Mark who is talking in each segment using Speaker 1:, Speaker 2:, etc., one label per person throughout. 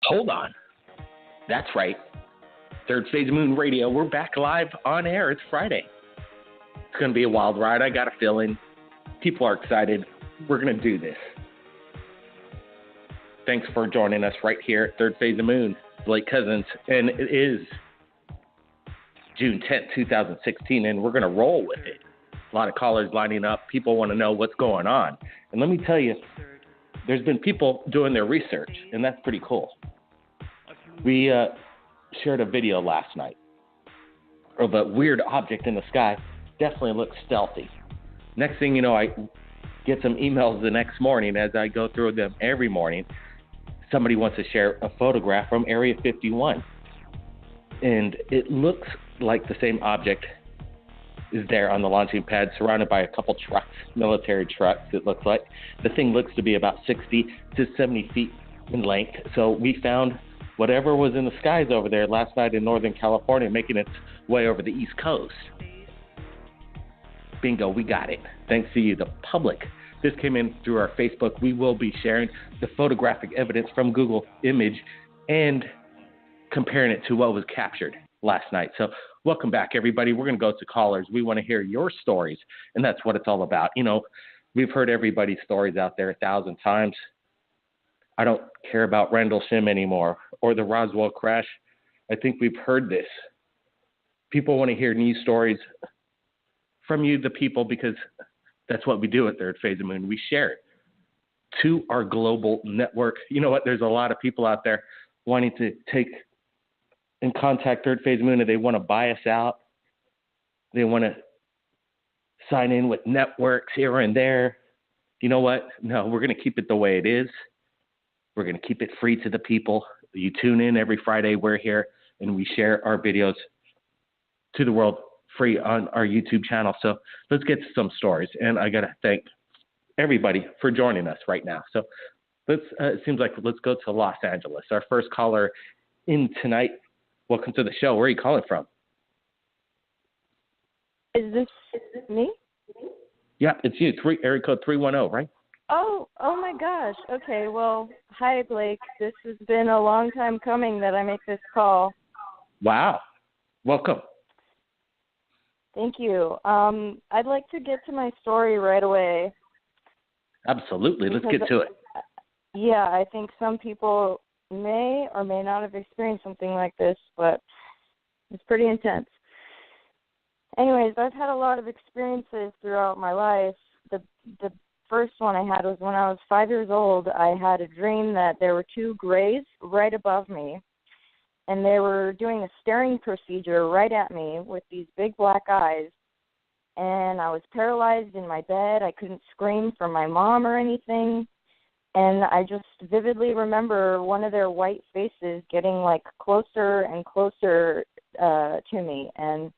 Speaker 1: Hold on. That's right. Third Phase Moon Radio. We're back live on air. It's Friday. It's going to be a wild ride. I got a feeling. People are excited. We're going to do this. Thanks for joining us right here at Third Phase of Moon. Blake Cousins. And it is June 10th, 2016, and we're going to roll with it. A lot of callers lining up. People want to know what's going on. And let me tell you, there's been people doing their research, and that's pretty cool. We shared a video last night of a weird object in the sky. Definitely looks stealthy. Next thing you know, I get some emails the next morning as I go through them every morning. Somebody wants to share a photograph from Area 51. And it looks like the same object is there on the launching pad, surrounded by a couple trucks, military trucks, it looks like. The thing looks to be about 60 to 70 feet in length. So we found whatever was in the skies over there last night in Northern California, making its way over the East Coast. Bingo, we got it. Thanks to you, the public. This came in through our Facebook. We will be sharing the photographic evidence from Google Image and comparing it to what was captured last night. So welcome back, everybody. We're going to go to callers. We want to hear your stories, and that's what it's all about. You know, we've heard everybody's stories out there 1,000 times. I don't care about Rendlesham anymore or the Roswell crash. I think we've heard this. People want to hear new stories from you, the people, because that's what we do at Third Phase of Moon. We share it to our global network. You know what? There's a lot of people out there wanting to take and contact Third Phase of Moon, and they want to buy us out. They want to sign in with networks here and there. You know what? No, we're going to keep it the way it is. We're going to keep it free to the people. You tune in every Friday. We're here, and we share our videos to the world free on our YouTube channel. So let's get to some stories. And I got to thank everybody for joining us right now. So it seems like let's go to Los Angeles. Our first caller in tonight. Welcome to the show. Where are you calling from?
Speaker 2: Is this me?
Speaker 1: Yeah, it's you. Area code 310, right?
Speaker 2: Oh my gosh. Okay, well, hi, Blake. This has been a long time coming that I make this call.
Speaker 1: Wow. Welcome.
Speaker 2: Thank you. I'd like to get to my story right away.
Speaker 1: Absolutely. Let's get to it.
Speaker 2: Yeah, I think some people may or may not have experienced something like this, but it's pretty intense. Anyways, I've had a lot of experiences throughout my life. The first one I had was when I was 5 years old. I had a dream that there were two grays right above me, and they were doing a staring procedure right at me with these big black eyes, and I was paralyzed in my bed. I couldn't scream for my mom or anything. And I just vividly remember one of their white faces getting, like, closer and closer to me. And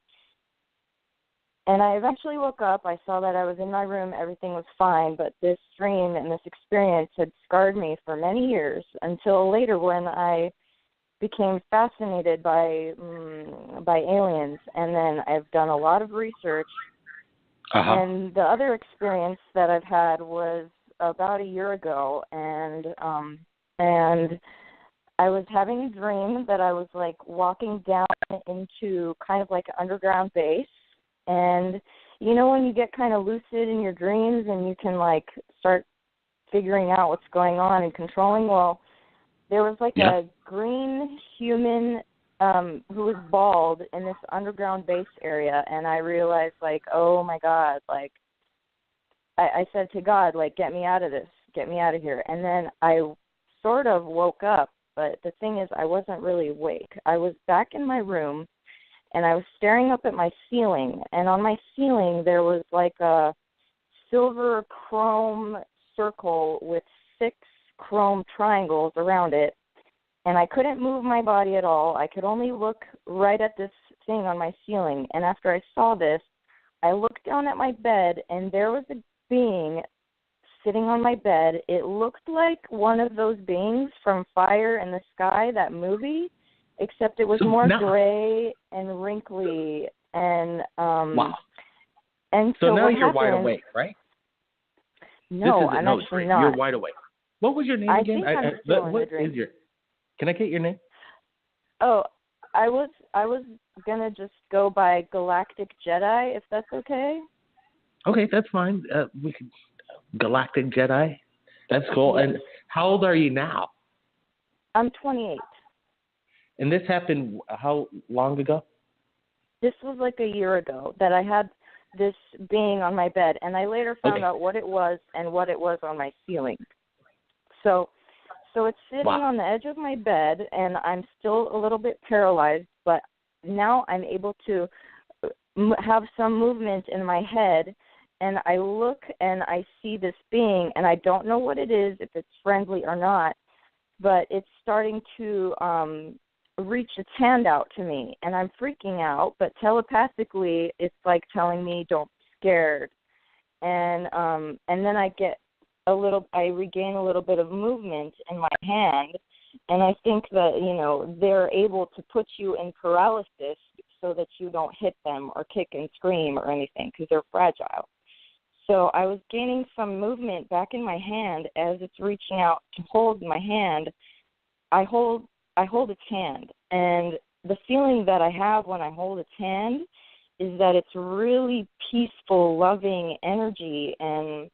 Speaker 2: I eventually woke up. I saw that I was in my room. Everything was fine. But this dream and this experience had scarred me for many years until later when I became fascinated by aliens. And then I've done a lot of research. Uh-huh. And the other experience that I've had was about a year ago, and I was having a dream that I was, like, walking down into kind of like an underground base. And you know when you get kind of lucid in your dreams and you can, like, start figuring out what's going on and controlling? Well, there was, like, a green human who was bald in this underground base area, and I realized, like, oh my God, like, I said to God, like, get me out of this, get me out of here. And then I sort of woke up, but the thing is I wasn't really awake. I was back in my room, and I was staring up at my ceiling, and on my ceiling there was like a silver chrome circle with 6 chrome triangles around it, and I couldn't move my body at all. I could only look right at this thing on my ceiling, and after I saw this, I looked down at my bed, and there was a being sitting on my bed. It looked like one of those beings from Fire in the Sky, that movie, except it was more gray and wrinkly. And
Speaker 1: wow.
Speaker 2: And
Speaker 1: so now you're
Speaker 2: happened,
Speaker 1: wide awake, right?
Speaker 2: No, I'm actually not.
Speaker 1: You're wide awake. What was your name again?
Speaker 2: I think I'm still in the dream.
Speaker 1: Can I get your name?
Speaker 2: Oh, I was gonna just go by Galactic Jedi, if that's okay.
Speaker 1: Okay, that's fine. We could Galactic Jedi. That's cool.
Speaker 2: Yes.
Speaker 1: And how old are you now?
Speaker 2: I'm 28.
Speaker 1: And this happened how long ago?
Speaker 2: This was like a year ago that I had this being on my bed, and I later found out what it was and what it was on my ceiling. So it's sitting on the edge of my bed, and I'm still a little bit paralyzed, but now I'm able to have some movement in my head, and I look and I see this being, and I don't know what it is, if it's friendly or not, but it's starting to reach its hand out to me, and I'm freaking out, but telepathically it's like telling me don't be scared. And then I regain a little bit of movement in my hand, and I think that, they're able to put you in paralysis so that you don't hit them or kick and scream or anything because they're fragile. So I was gaining some movement back in my hand as it's reaching out to hold my hand. I hold its hand, and the feeling that I have when I hold its hand is that it's really peaceful, loving energy, and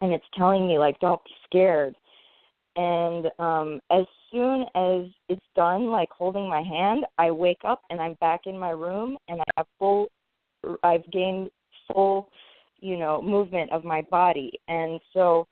Speaker 2: it's telling me, like, don't be scared. And as soon as it's done, like, holding my hand, I wake up and I'm back in my room, and I've gained full, movement of my body. And so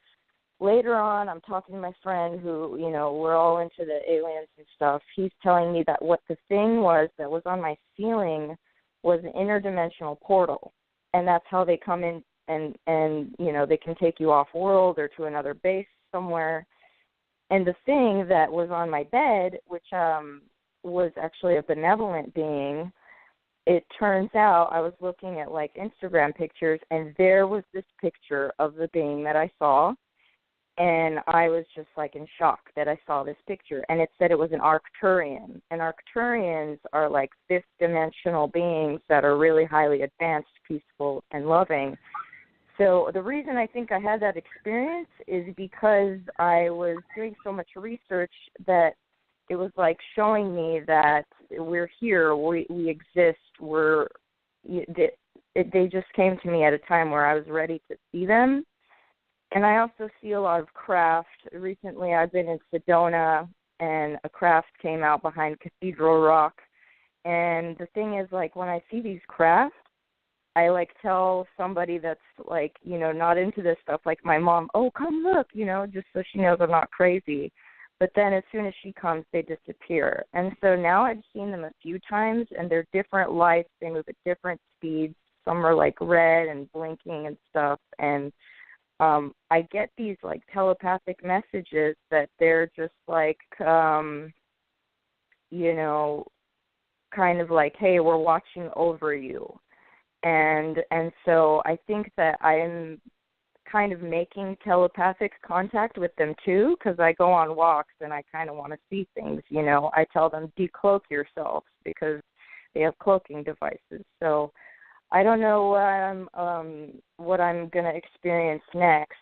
Speaker 2: later on, I'm talking to my friend who, we're all into the aliens and stuff. He's telling me that what the thing was that was on my ceiling was an interdimensional portal, and that's how they come in and they can take you off world or to another base somewhere. And the thing that was on my bed, which was actually a benevolent being, it turns out I was looking at like Instagram pictures, and there was this picture of the being that I saw. And I was just like in shock that I saw this picture. And it said it was an Arcturian. And Arcturians are like fifth dimensional beings that are really highly advanced, peaceful, and loving. So the reason I think I had that experience is because I was doing so much research that it was like showing me that we're here, we exist, they just came to me at a time where I was ready to see them. And I also see a lot of craft. Recently I've been in Sedona, and a craft came out behind Cathedral Rock. And the thing is, like, when I see these crafts, I, like, tell somebody that's, like, not into this stuff, like my mom, oh, come look, just so she knows I'm not crazy. But then as soon as she comes, they disappear. And so now I've seen them a few times, and they're different lights. They move at different speeds. Some are, like, red and blinking and stuff. And I get these, like, telepathic messages that they're just, like, kind of like, hey, we're watching over you. And so I think that I'm kind of making telepathic contact with them, too, because I go on walks and I kind of want to see things, I tell them, decloak yourself, because they have cloaking devices. So I don't know what I'm going to experience next,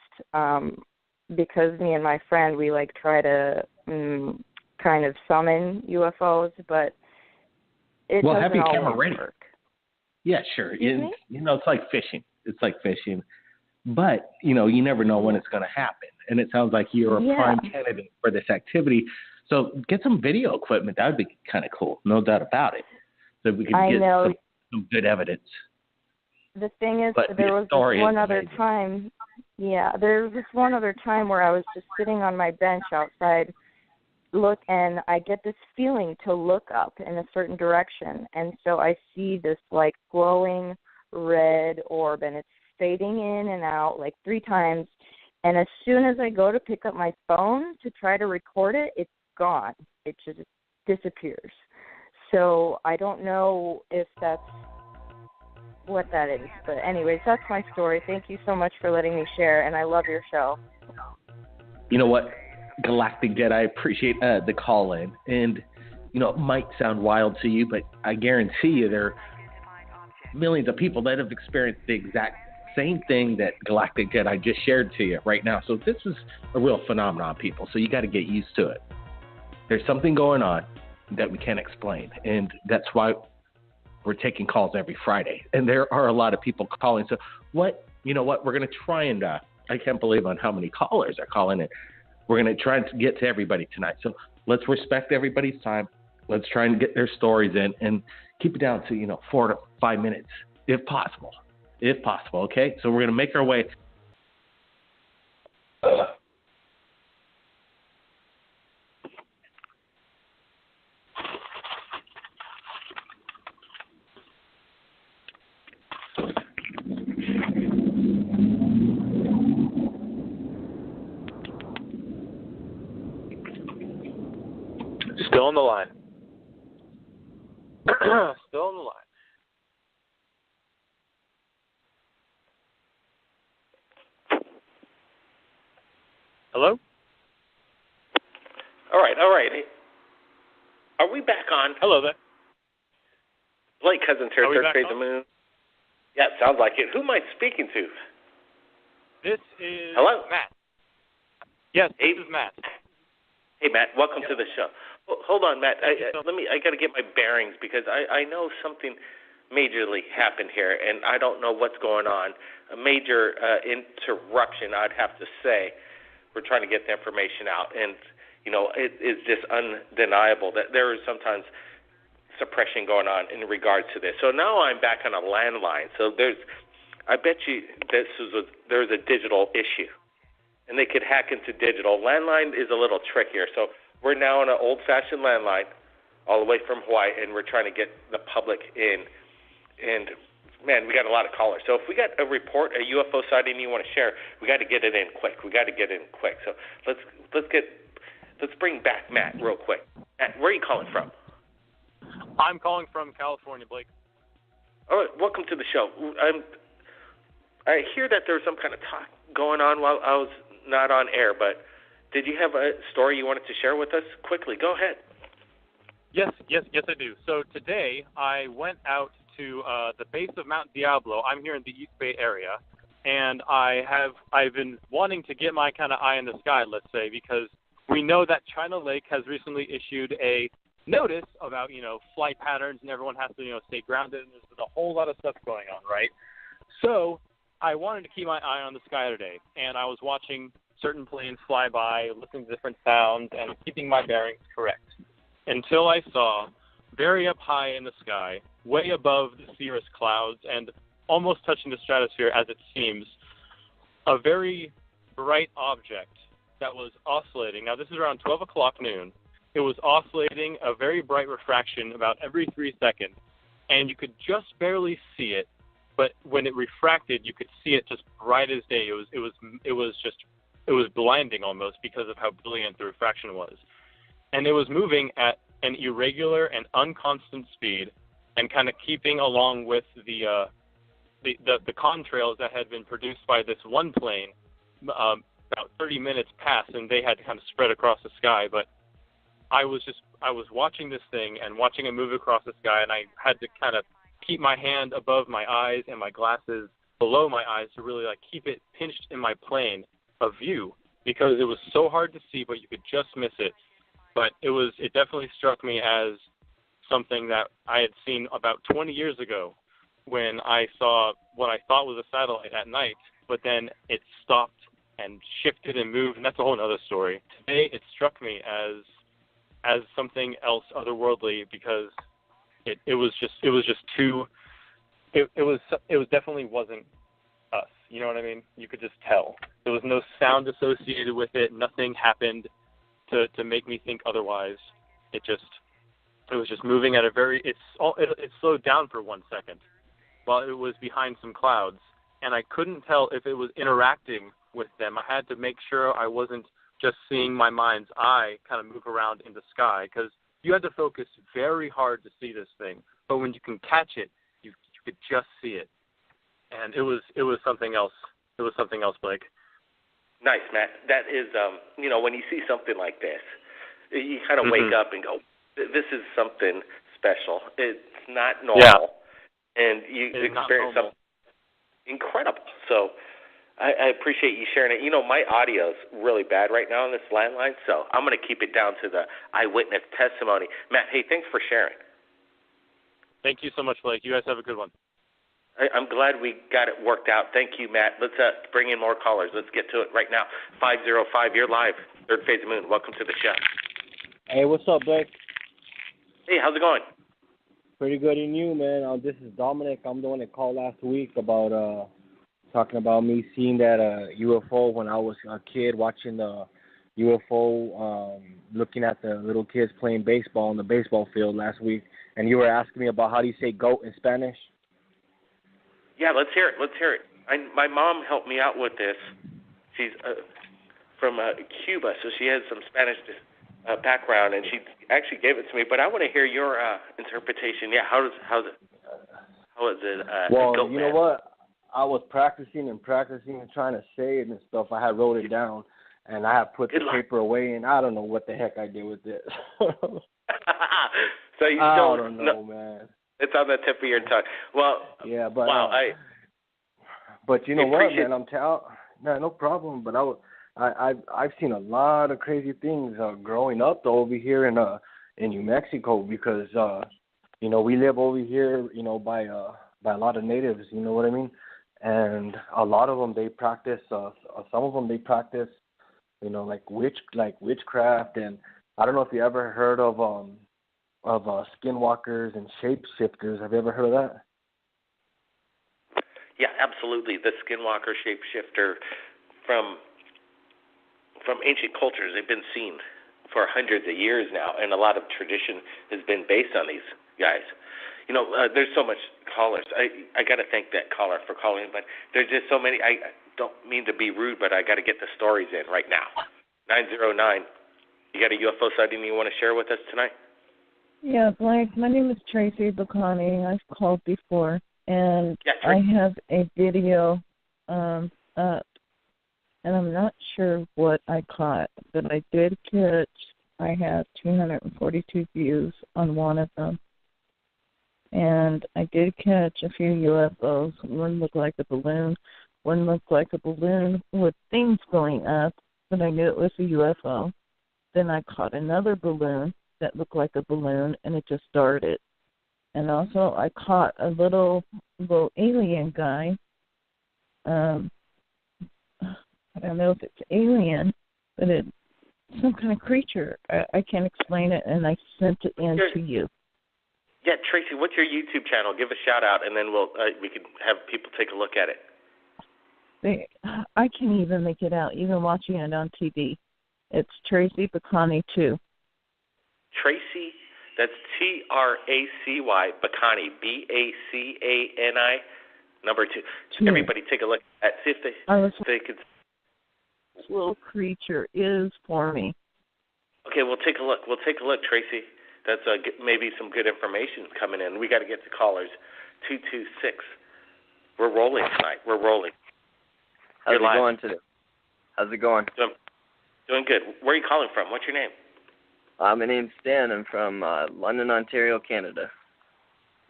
Speaker 2: because me and my friend, we, like, try to kind of summon UFOs, but it doesn't
Speaker 1: have your
Speaker 2: always
Speaker 1: camera ready.
Speaker 2: work.
Speaker 1: Yeah, sure. It's like fishing. But, you never know when it's going to happen. And it sounds like you're a prime candidate for this activity. So get some video equipment. That would be kind of cool. No doubt about it. So we can get some good evidence.
Speaker 2: The thing is, there was this one other time. Yeah, there was this one other time where I was just sitting on my bench outside, and I get this feeling to look up in a certain direction. And so I see this, like, glowing red orb, and it's fading in and out, like, 3 times. And as soon as I go to pick up my phone to try to record it, it's gone. It just disappears. So I don't know if that's what that is. But anyways, that's my story. Thank you so much for letting me share, and I love your show.
Speaker 1: You know what, Galactic Jet, I appreciate the call in. And, it might sound wild to you, but I guarantee you there are millions of people that have experienced the exact same thing that Galactic Jet I just shared to you right now. So this is a real phenomenon, people. So you got to get used to it. There's something going on that we can't explain, and that's why we're taking calls every Friday. And there are a lot of people calling. So we're going to try and I can't believe on how many callers are calling in. We're going to try and get to everybody tonight. So let's respect everybody's time. Let's try and get their stories in and keep it down to, 4 to 5 minutes, if possible. Okay? So we're going to make our way.
Speaker 3: Still on the line. Still on the line. Hello?
Speaker 1: All right. Are we back on?
Speaker 3: Hello there.
Speaker 1: Blake Cousins here, Third Phase of the Moon. Yeah, sounds like it. Who am I speaking to?
Speaker 3: This is
Speaker 1: Hello?
Speaker 3: Matt. Yes, this is Matt.
Speaker 1: Hey, Matt. Welcome to the show. Hold on, Matt. I got to get my bearings because I know something majorly happened here, and I don't know what's going on. A major interruption, I'd have to say. We're trying to get the information out, and it is just undeniable that there is sometimes suppression going on in regards to this. So now I'm back on a landline. So I bet you there's a digital issue, and they could hack into digital. Landline is a little trickier. So we're now on an old-fashioned landline, all the way from Hawaii, and we're trying to get the public in. And man, we got a lot of callers. So if we got a report, a UFO sighting you want to share, we got to get it in quick. So let's bring back Matt real quick. Matt, where are you calling from?
Speaker 3: I'm calling from California, Blake.
Speaker 1: All right, welcome to the show. I hear that there was some kind of talk going on while I was not on air, but did you have a story you wanted to share with us? Quickly, go ahead.
Speaker 3: Yes, I do. So today I went out to the base of Mount Diablo. I'm here in the East Bay area, and I've been wanting to get my kind of eye in the sky, let's say, because we know that China Lake has recently issued a notice about, flight patterns, and everyone has to, stay grounded, and there's been a whole lot of stuff going on, right? So I wanted to keep my eye on the sky today, and I was watching certain planes fly by, listening to different sounds, and keeping my bearings correct, until I saw, very up high in the sky, way above the cirrus clouds, and almost touching the stratosphere as it seems, a very bright object that was oscillating. Now, this is around 12 o'clock noon. It was oscillating a very bright refraction about every 3 seconds, and you could just barely see it, but when it refracted, you could see it just bright as day. It was blinding almost because of how brilliant the refraction was. And it was moving at an irregular and unconstant speed and kind of keeping along with the contrails that had been produced by this one plane. About 30 minutes passed, and they had kind of spread across the sky. But I was watching this thing and watching it move across the sky, and I had to kind of keep my hand above my eyes and my glasses below my eyes to really keep it pinched in my plane of view, because it was so hard to see, but you could just miss it. But it definitely struck me as something that I had seen about 20 years ago when I saw what I thought was a satellite at night, but then it stopped and shifted and moved, and that's a whole other story. Today it struck me as something else otherworldly, because it definitely wasn't us. You know what I mean? You could just tell. There was no sound associated with it. Nothing happened to make me think otherwise. It was just moving at it slowed down for 1 second while it was behind some clouds, and I couldn't tell if it was interacting with them. I had to make sure I wasn't just seeing my mind's eye kind of move around in the sky, because you had to focus very hard to see this thing. But when you can catch it, you could just see it. And it was something else. It was something else, Blake.
Speaker 1: Nice, Matt. That is, when you see something like this, you kind of wake up and go, this is something special. It's not normal.
Speaker 3: Yeah.
Speaker 1: And you experience something incredible. So I appreciate you sharing it. You know, my audio's really bad right now on this landline, so I'm going to keep it down to the eyewitness testimony. Matt, hey, thanks for sharing.
Speaker 3: Thank you so much, Blake. You guys have a good one.
Speaker 1: I'm glad we got it worked out. Thank you, Matt. Let's bring in more callers. Let's get to it right now. 505, you're live. Third Phase of Moon. Welcome to the show.
Speaker 4: Hey, what's up, Blake?
Speaker 1: Hey, how's it going?
Speaker 4: Pretty good in you, man. This is Dominic. I'm the one that called last week about talking about me seeing that UFO when I was a kid, watching the UFO, looking at the little kids playing baseball on the baseball field last week. And you were asking me about how do you say goat in Spanish?
Speaker 1: Yeah, let's hear it. My mom helped me out with this. She's from Cuba, so she has some Spanish background, and she actually gave it to me. But I want to hear your interpretation. Yeah, how is it?
Speaker 4: Well,
Speaker 1: goat
Speaker 4: you
Speaker 1: man?
Speaker 4: know what? I was practicing and trying to say it and stuff. I had wrote it down, and I had put the paper away, and I don't know what the heck I did with it.
Speaker 1: So you
Speaker 4: I
Speaker 1: don't
Speaker 4: don't know, man.
Speaker 1: It's on the tip of your tongue. Well,
Speaker 4: yeah, but
Speaker 1: wow,
Speaker 4: but you know what, man? I'm no problem. But I've seen a lot of crazy things growing up though, over here in New Mexico, because you know, we live over here, you know, by a lot of natives, you know what I mean? And a lot of them, they practice. Some of them, they practice, you know, like witchcraft. And I don't know if you ever heard of skinwalkers and shapeshifters. Have you ever heard of that?
Speaker 1: Yeah, absolutely. The skinwalker, shapeshifter, from ancient cultures, they've been seen for hundreds of years now, and a lot of tradition has been based on these guys. You know, there's so much callers. I got to thank that caller for calling, but there's just so many. I don't mean to be rude, but I got to get the stories in right now. 909, you got a UFO sighting you want to share with us tonight?
Speaker 5: Yeah, Blake, my name is Tracy Bacani. I've called before, and I have a video up, and I'm not sure what I caught, but I did catch, I have 242 views on one of them. And I did catch a few UFOs. One looked like a balloon. One looked like a balloon with things going up, but I knew it was a UFO. Then I caught another balloon that looked like a balloon, and it just started. And also I caught a little alien guy. I don't know if it's alien, but it's some kind of creature. I can't explain it, and I sent it in to you.
Speaker 1: Yeah, Tracy, what's your YouTube channel? Give a shout out, and then we can have people take a look at it.
Speaker 5: I can't even make it out, even watching it on TV. It's Tracy Bacani 2.
Speaker 1: Tracy, that's Tracy Bacani, Bacani, number 2. Everybody take a look at, see if they could.
Speaker 5: This little creature is for me.
Speaker 1: Okay, we'll take a look. Tracy. That's maybe some good information coming in. We got to get to callers. 226. We're rolling tonight.
Speaker 6: How's it going today? How's it going?
Speaker 1: Doing good. Where are you calling from? What's your name?
Speaker 6: My name's Stan. I'm from London, Ontario, Canada.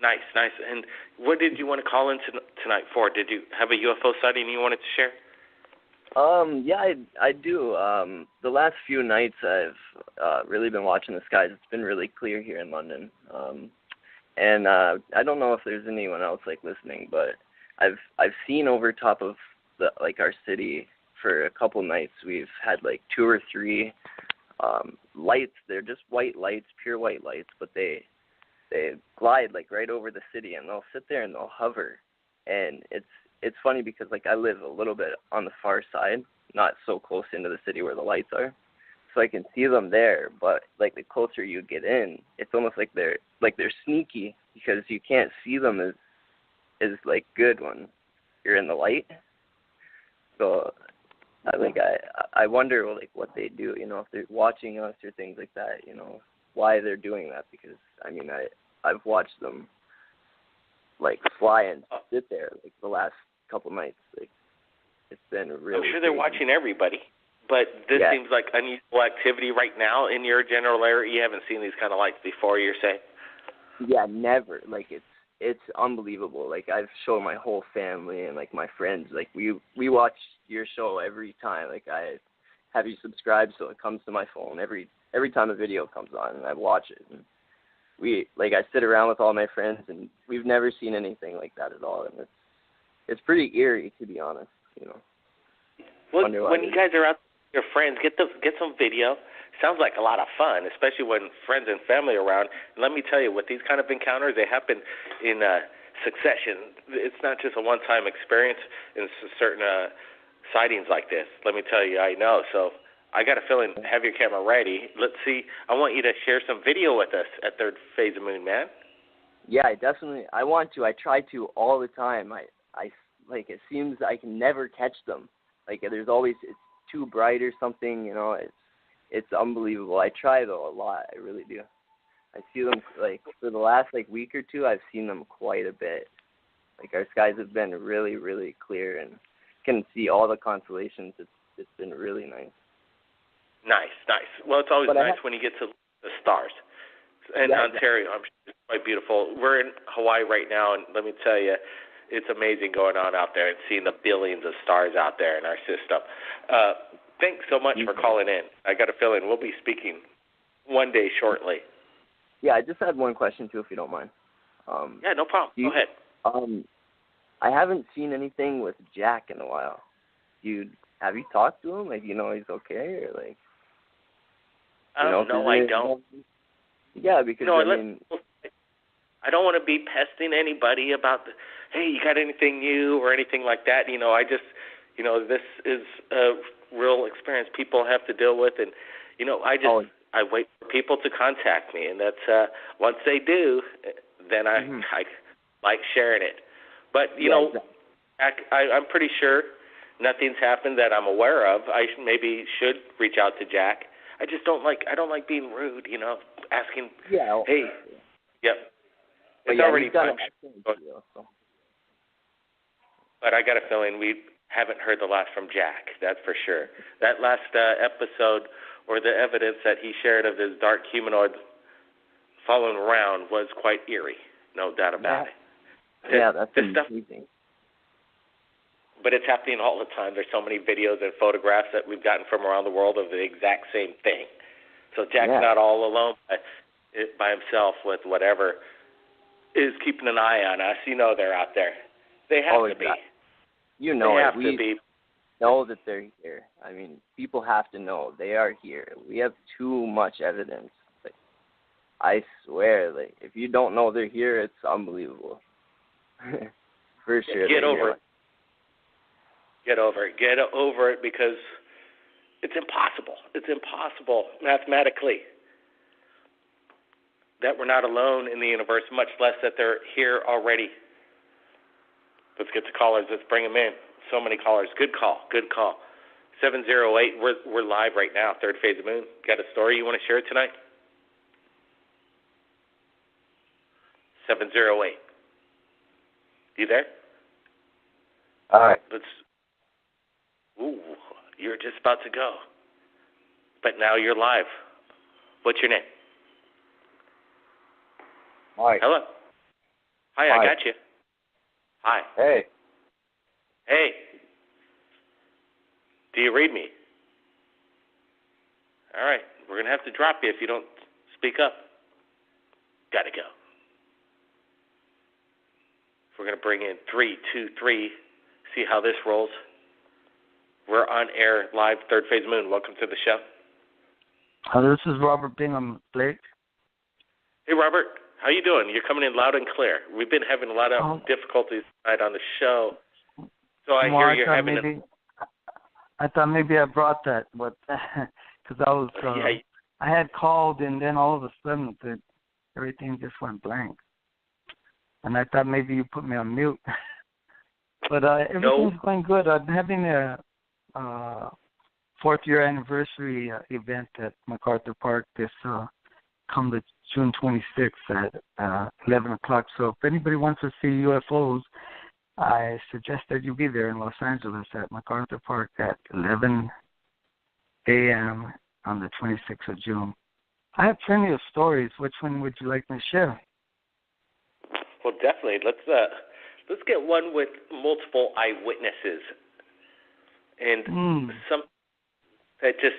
Speaker 1: Nice. And what did you want to call in tonight for? Did you have a UFO sighting you wanted to share?
Speaker 6: Yeah, I do. The last few nights I've really been watching the skies. It's been really clear here in London. And I don't know if there's anyone else like listening, but I've seen over top of our city for a couple nights. We've had like 2 or 3 lights. They're just white lights, pure white lights, but they glide like right over the city, and they'll sit there and they'll hover. And it's funny because like I live a little bit on the far side, not so close into the city where the lights are, so I can see them there. But like the closer you get in, it's almost like they're sneaky, because you can't see them as like good when you're in the light. So I wonder like what they do, you know, if they're watching us or things like that, you know, why they're doing that. Because I mean I've watched them like fly and sit there like the last couple nights. Like it's been really.
Speaker 1: I'm sure they're watching everybody, but this seems like unusual activity right now in your general area. You haven't seen these kind of lights before, you're saying?
Speaker 6: Yeah, never. Like it's unbelievable. Like, I've shown my whole family and, like, my friends. Like, we watch your show every time. Like, I have you subscribed so it comes to my phone every time a video comes on, and I watch it. And I sit around with all my friends, and we've never seen anything like that at all. And it's pretty eerie, to be honest, you know.
Speaker 1: Well, when you guys are out with your friends, get some video. Sounds like a lot of fun, especially when friends and family are around. And let me tell you, with these kind of encounters, they happen in succession. It's not just a one-time experience in certain sightings like this. Let me tell you, I know. So I got a feeling, have your camera ready. Let's see. I want you to share some video with us at Third Phase of Moon, man.
Speaker 6: Yeah, I want to. I try to all the time. I like, it seems I can never catch them. Like, there's always, it's too bright or something, you know. It's unbelievable. I try, though, a lot. I really do. I see them, like, for the last, like, week or two, I've seen them quite a bit. Like, our skies have been really, really clear and can see all the constellations. It's been really nice.
Speaker 1: Nice. Well, it's always nice when you get to the stars. And
Speaker 6: yeah,
Speaker 1: Ontario, I'm sure, it's quite beautiful. We're in Hawaii right now, and let me tell you, it's amazing going on out there and seeing the billions of stars out there in our system. Thanks so much for calling in. I got a feeling we'll be speaking one day shortly.
Speaker 6: Yeah, I just had one question, too, if you don't mind.
Speaker 1: Yeah, no problem. Go ahead.
Speaker 6: I haven't seen anything with Jack in a while. Have you talked to him? Like, you know he's okay? Or, like,
Speaker 1: no, I don't.
Speaker 6: Yeah, because,
Speaker 1: I don't want to be pesting anybody about, hey, you got anything new or anything like that. You know, I just, this is a real experience people have to deal with. And, I wait for people to contact me. And that's, once they do, then I like sharing it. But, I'm pretty sure nothing's happened that I'm aware of. I maybe should reach out to Jack. I don't like being rude, asking, hey, yep. It's already fun. But I got a feeling we haven't heard the last from Jack, that's for sure. That last episode, or the evidence that he shared of his dark humanoid following around, was quite eerie, no doubt about it.
Speaker 6: Yeah, that's amazing.
Speaker 1: But it's happening all the time. There's so many videos and photographs that we've gotten from around the world of the exact same thing. So Jack's not all alone by himself with whatever is keeping an eye on us. They're out there. They have to be.
Speaker 6: You know
Speaker 1: they
Speaker 6: it.
Speaker 1: Have
Speaker 6: we
Speaker 1: to be.
Speaker 6: know that they're here. I mean, people have to know they are here. We have too much evidence. Like, I swear, like, if you don't know they're here, it's unbelievable. For sure.
Speaker 1: Get over it. Get over it. Get over it, because it's impossible. It's impossible mathematically that we're not alone in the universe, much less that they're here already. Let's get to callers. Let's bring them in. So many callers. Good call. 708. We're live right now. Third Phase of Moon. Got a story you want to share tonight? 708. You there?
Speaker 6: All right.
Speaker 1: Ooh, you're just about to go. But now you're live. What's your name?
Speaker 4: Hi.
Speaker 1: Hello. Hi, I got you. Hi.
Speaker 4: Hey.
Speaker 1: Do you read me? All right. We're going to have to drop you if you don't speak up. Gotta go. We're going to bring in 323, see how this rolls. We're on air live, Third Phase Moon. Welcome to the show.
Speaker 7: This is Robert Bingham Blake.
Speaker 1: Hey, Robert. How you doing? You're coming in loud and clear. We've been having a lot of difficulties tonight on the show. So I hear you're having
Speaker 7: I thought maybe I brought that, but because I was, I had called, and then all of a sudden everything just went blank. And I thought maybe you put me on mute. But everything's going good. I'm having a 4th year anniversary event at MacArthur Park this come the June 26th at 11 o'clock. So if anybody wants to see UFOs, I suggest that you be there in Los Angeles at MacArthur Park at 11 a.m. on the 26th of June. I have plenty of stories. Which one would you like me to share?
Speaker 1: Well, definitely. Let's get one with multiple eyewitnesses and some that just,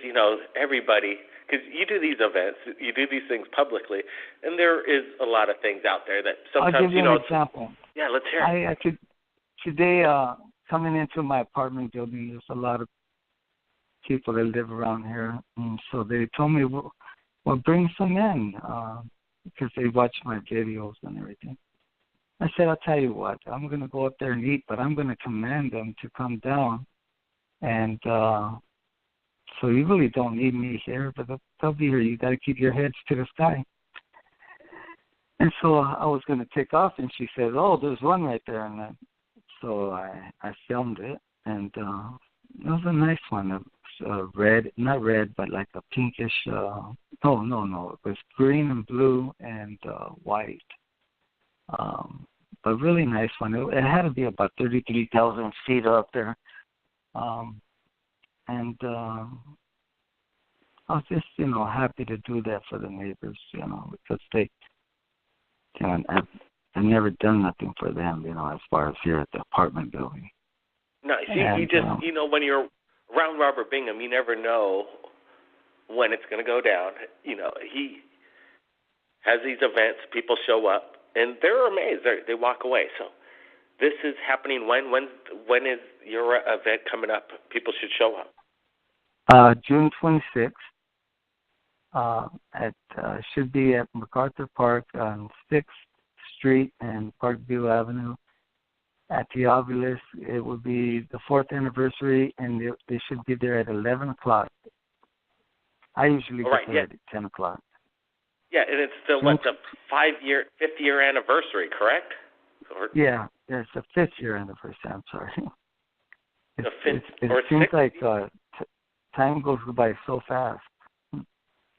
Speaker 1: everybody, because you do these events, you do these things publicly, and there is a lot of things out there that sometimes,
Speaker 7: I'll give you an example.
Speaker 1: Yeah, let's hear it.
Speaker 7: Today, coming into my apartment building, there's a lot of people that live around here, and so they told me, well, bring some in, because they watch my videos and everything. I said, I'll tell you what, I'm going to go up there and eat, but I'm going to command them to come down. And so you really don't need me here, but they'll be here. You got to keep your heads to the sky. And so I was going to take off, and she said, oh, there's one right there. And so I filmed it, and it was a nice one. It was red, not red, but like a pinkish, no. It was green and blue and white. But really nice one. It had to be about 33,000 feet up there. And I was just, happy to do that for the neighbors, because they, I've never done nothing for them, as far as here at the apartment building.
Speaker 1: No, see, you just, when you're around Robert Bingham, you never know when it's going to go down. He has these events, people show up, and they're amazed. They walk away. So this is happening when is your event coming up? People should show up.
Speaker 7: June 26th. Should be at MacArthur Park on 6th Street and Parkview Avenue. At the Ovilus, it will be the 4th anniversary, and they should be there at 11 o'clock. I usually get there at 10 o'clock.
Speaker 1: Yeah, and it's the 5th year anniversary, correct?
Speaker 7: Yeah, it's the 5th year anniversary. I'm sorry.
Speaker 1: The 5th
Speaker 7: it seems like time goes by so fast.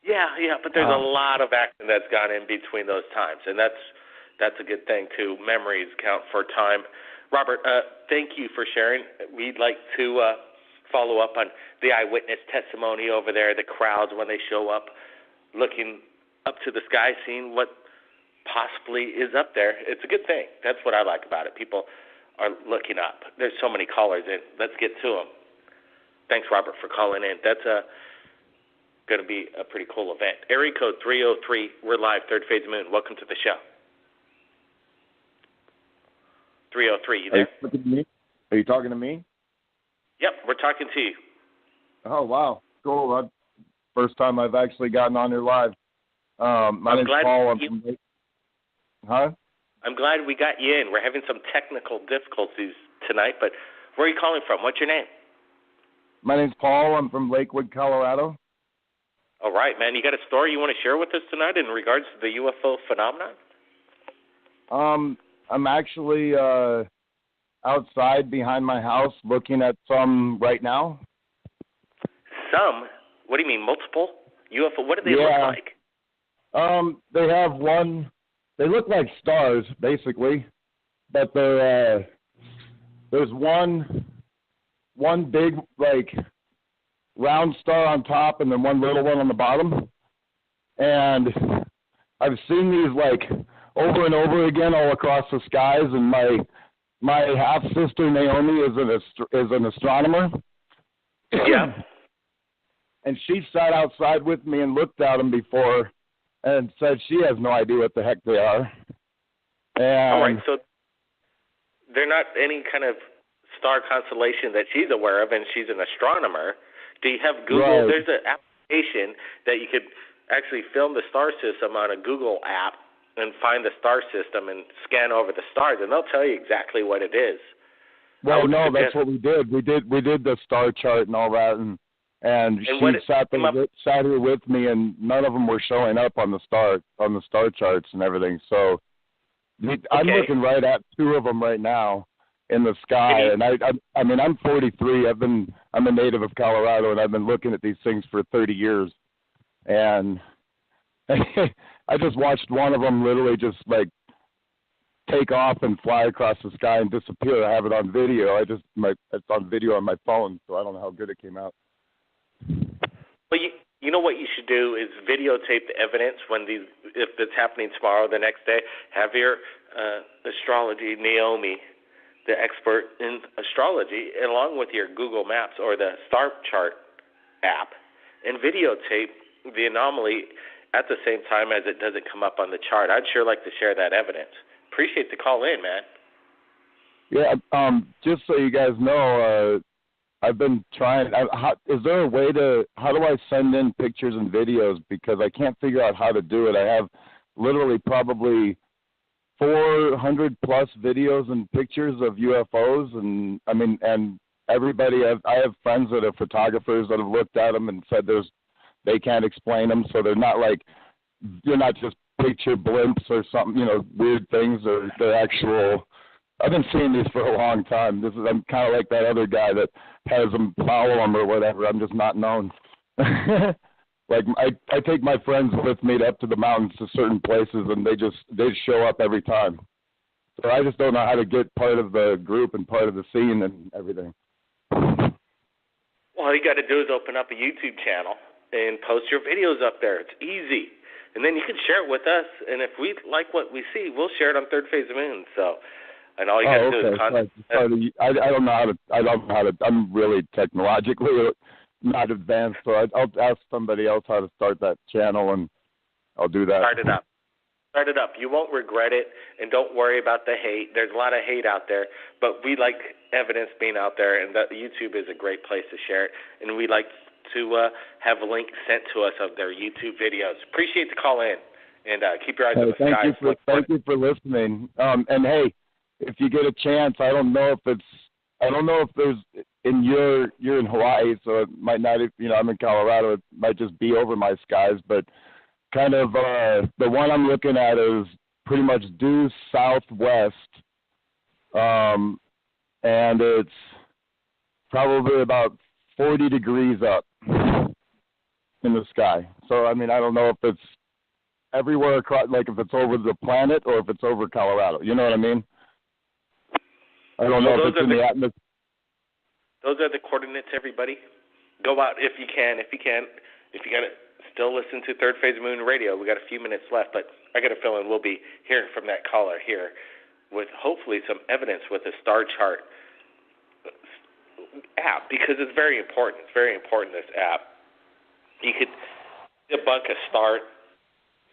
Speaker 1: Yeah, but there's a lot of action that's gone in between those times, and that's a good thing too. Memories count for time. Robert, thank you for sharing. We'd like to follow up on the eyewitness testimony over there, the crowds when they show up, looking up to the sky, seeing what possibly is up there. It's a good thing. That's what I like about it. People are looking up. There's so many callers in. Let's get to them. Thanks, Robert, for calling in. That's going to be a pretty cool event. Area code 303. We're live, Third Phase Moon. Welcome to the show. 303, you there?
Speaker 8: Are you talking to me?
Speaker 1: Yep, we're talking to you.
Speaker 8: Oh, wow. Cool. First time I've actually gotten on here live. My name's Paul.
Speaker 1: I'm glad we got you in. We're having some technical difficulties tonight, but where are you calling from? What's your name?
Speaker 8: My name's Paul. I'm from Lakewood, Colorado.
Speaker 1: All right, man. You got a story you want to share with us tonight in regards to the UFO phenomenon?
Speaker 8: I'm actually outside behind my house looking at some right now.
Speaker 1: Some? What do you mean, multiple? UFO? What do they look like?
Speaker 8: They have one. They look like stars, basically, but there's one big, like, round star on top and then one little one on the bottom. And I've seen these, like, over and over again all across the skies, and my half-sister, Naomi, is an astronomer.
Speaker 1: Yeah.
Speaker 8: And she sat outside with me and looked at them before and said she has no idea what the heck they are. And
Speaker 1: all right, so they're not any kind of star constellation that she's aware of, and she's an astronomer. Do you have Google? Right. There's an application that you could actually film the star system on a Google app and find the star system and scan over the stars, and they'll tell you exactly what it is.
Speaker 8: Well, no, that's what we did. We did the star chart and all that, and she sat here with me, and none of them were showing up on the star charts and everything. So I'm looking right at two of them right now in the sky, and I mean I'm 43. I'm a native of Colorado, and I've been looking at these things for 30 years, and I just watched one of them literally just like take off and fly across the sky and disappear. I have it on video. It's on video on my phone, so I don't know how good it came out.
Speaker 1: Well, You know what you should do is videotape the evidence if it's happening tomorrow, the next day. Have your astrology, Naomi, the expert in astrology, along with your Google Maps or the Star Chart app, and videotape the anomaly at the same time as it doesn't come up on the chart. I'd sure like to share that evidence. Appreciate the call in, man.
Speaker 8: Yeah, just so you guys know, I've been trying. Is there a way how do I send in pictures and videos? Because I can't figure out how to do it. I have literally probably 400 plus videos and pictures of UFOs, and everybody. I have friends that are photographers that have looked at them and said they can't explain them, so they're not like, you're not just picture blimps or something, weird things. They're actual. I've been seeing these for a long time. I'm kind of like that other guy that has them follow them or whatever. I'm just not known. Like I take my friends with me up to the mountains to certain places, and they show up every time. So I just don't know how to get part of the group and part of the scene and everything.
Speaker 1: Well, all you got to do is open up a YouTube channel and post your videos up there. It's easy. And then you can share it with us, and if we like what we see, we'll share it on Third Phase Moon. So, and all you got to do is contact.
Speaker 8: I don't know how to. I'm really technologically not advanced, so I'll ask somebody else how to start that channel, and I'll do that. Start it up.
Speaker 1: You won't regret it, and don't worry about the hate. There's a lot of hate out there, but we like evidence being out there, and YouTube is a great place to share it, and we like to have a link sent to us of their YouTube videos. Appreciate the call in, and keep your eyes on the skies.
Speaker 8: Thank you for listening. And hey, if you get a chance, I don't know if there's you're in Hawaii, so it might not. I'm in Colorado. It might just be over my skies, but kind of the one I'm looking at is pretty much due southwest, and it's probably about 40 degrees up in the sky. So, I don't know if it's everywhere across, like if it's over the planet or if it's over Colorado. You know what I mean? I don't know if it's in the atmosphere.
Speaker 1: Those are the coordinates, everybody. Go out if you can. If you got to still listen to Third Phase Moon Radio. We got a few minutes left, but I got a feeling we'll be hearing from that caller here with hopefully some evidence with a star chart app, because it's very important. It's very important, this app. You could debunk a star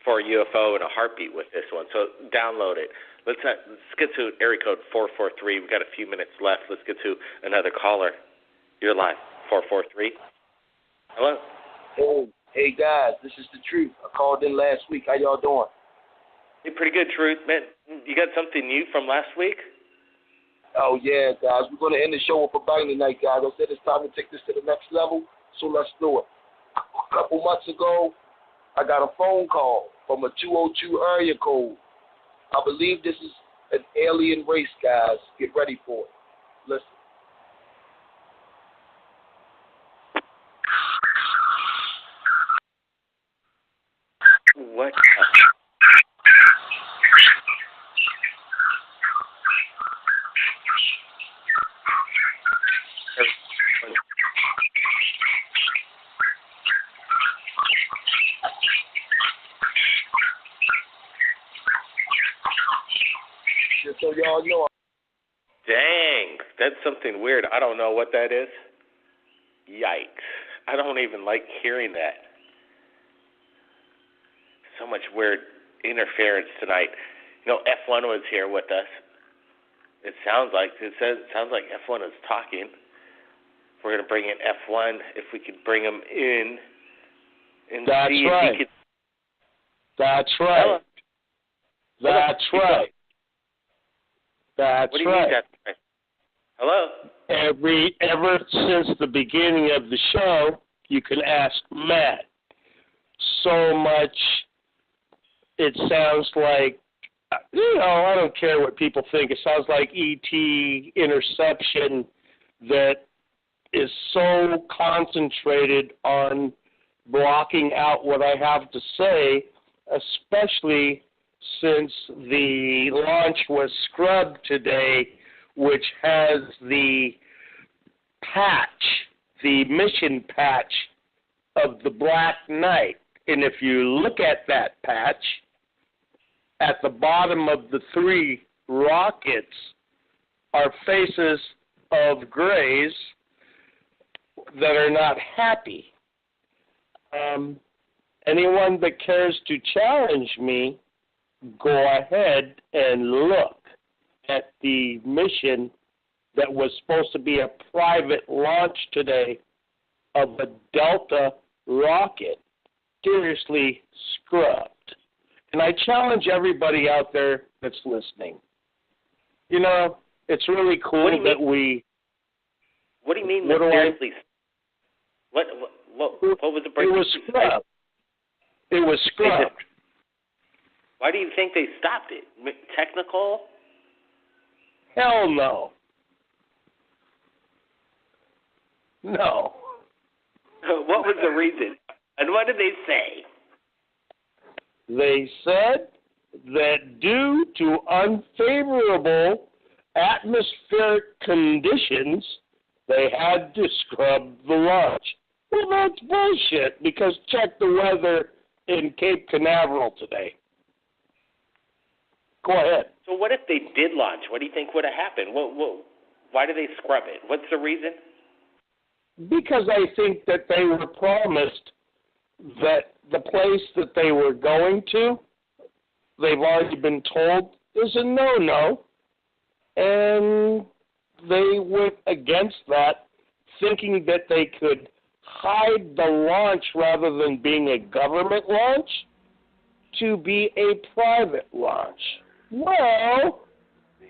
Speaker 1: for a UFO in a heartbeat with this one. So download it. Let's get to area code 443. We've got a few minutes left. Let's get to another caller. You're live. 443. Hello.
Speaker 9: Hey guys, this is the Truth. I called in last week. How y'all doing?
Speaker 1: Hey, pretty good, Truth. Man, you got something new from last week?
Speaker 9: Oh yeah, guys. We're gonna end the show with a bang tonight, guys. I said it's time to take this to the next level, so let's do it. A couple months ago, I got a phone call from a 202 area code. I believe this is an alien race, guys. Get ready for it. Listen.
Speaker 1: What?
Speaker 9: Just so y'all know.
Speaker 1: Dang, that's something weird. I don't know what that is. Yikes. I don't even like hearing that. So much weird interference tonight. F1 was here with us. It sounds like F1 is talking. We're going to bring in F1 if we could bring him in. And
Speaker 10: That's
Speaker 1: see
Speaker 10: right.
Speaker 1: If he could...
Speaker 10: That's right.
Speaker 1: Hello?
Speaker 10: That's right. That's
Speaker 1: what do you
Speaker 10: right.
Speaker 1: mean that's right? Hello?
Speaker 10: Ever since the beginning of the show, you can ask Matt. So much. It sounds like, I don't care what people think. It sounds like ET interception that is so concentrated on blocking out what I have to say, especially since the launch was scrubbed today, which has the patch, the mission patch of the Black Knight. And if you look at that patch, at the bottom of the 3 rockets are faces of grays that are not happy. Anyone that cares to challenge me, go ahead and look at the mission that was supposed to be a private launch today of a Delta rocket, seriously scrubbed. And I challenge everybody out there that's listening. You know, it's really cool that we...
Speaker 11: What do you mean mysteriously? What was the break?
Speaker 10: It was scrubbed. It was scrubbed.
Speaker 11: Why do you think they stopped it? Technical?
Speaker 10: Hell no. No.
Speaker 11: What was the reason? And what did they say?
Speaker 10: They said that due to unfavorable atmospheric conditions, they had to scrub the launch. Well, that's bullshit, because check the weather in Cape Canaveral today. Go ahead.
Speaker 11: So what if they did launch? What do you think would have happened? Why did they scrub it? What's the reason?
Speaker 10: Because I think that they were promised that the place that they were going to, they've already been told, is a no-no. And they went against that, thinking that they could hide the launch rather than being a government launch to be a private launch. Well,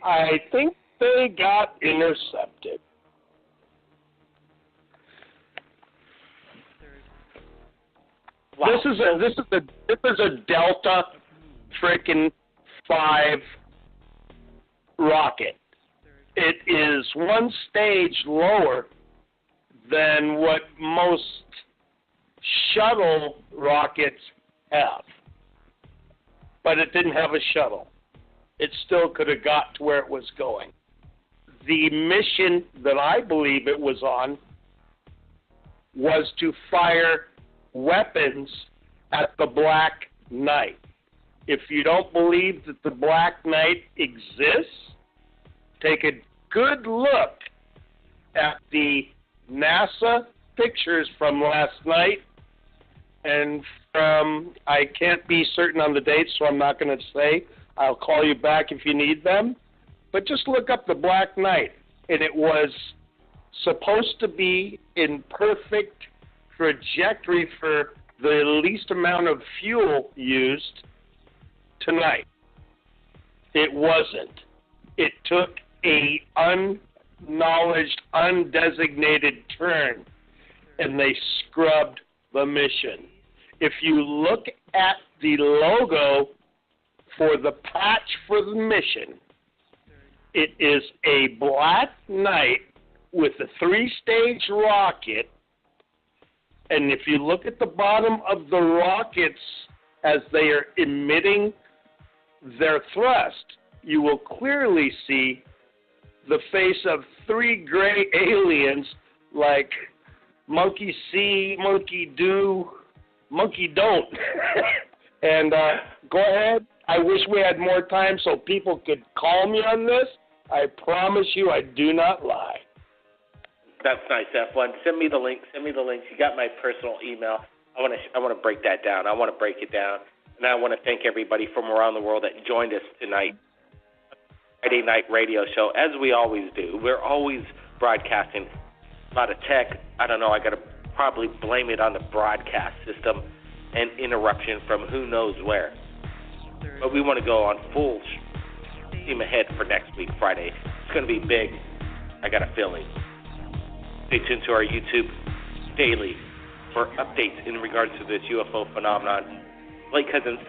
Speaker 10: I think they got intercepted. Wow. This is a Delta frickin' 5 rocket. It is one stage lower than what most shuttle rockets have. But it didn't have a shuttle. It still could have got to where it was going. The mission that I believe it was on was to fire weapons at the Black Knight. If you don't believe that the Black Knight exists, take a good look at the NASA pictures from last night and from, I can't be certain on the dates, so I'm not going to say. I'll call you back if you need them. But just look up the Black Knight, and it was supposed to be in perfect trajectory for the least amount of fuel used tonight. It wasn't. It took a unacknowledged, undesignated turn, and they scrubbed the mission. If you look at the logo for the patch for the mission, it is a Black Knight with a 3-stage rocket. And if you look at the bottom of the rockets as they are emitting their thrust, you will clearly see the face of 3 gray aliens like monkey see, monkey do, monkey don't. And go ahead. I wish we had more time so people could call me on this. I promise you I do not lie.
Speaker 11: That's nice, F1. Send me the link. You got my personal email. I want to break that down. I want to break it down. And I want to thank everybody from around the world that joined us tonight. Friday Night Radio Show, as we always do. We're always broadcasting a lot of tech. I don't know. I got to probably blame it on the broadcast system and interruption from who knows where. But we want to go on full steam ahead for next week, Friday. It's going to be big. I got a feeling. Stay tuned to our YouTube daily for updates in regards to this UFO phenomenon. Blake Cousins,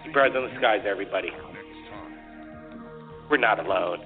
Speaker 11: keep your eyes on the skies, everybody. We're not alone.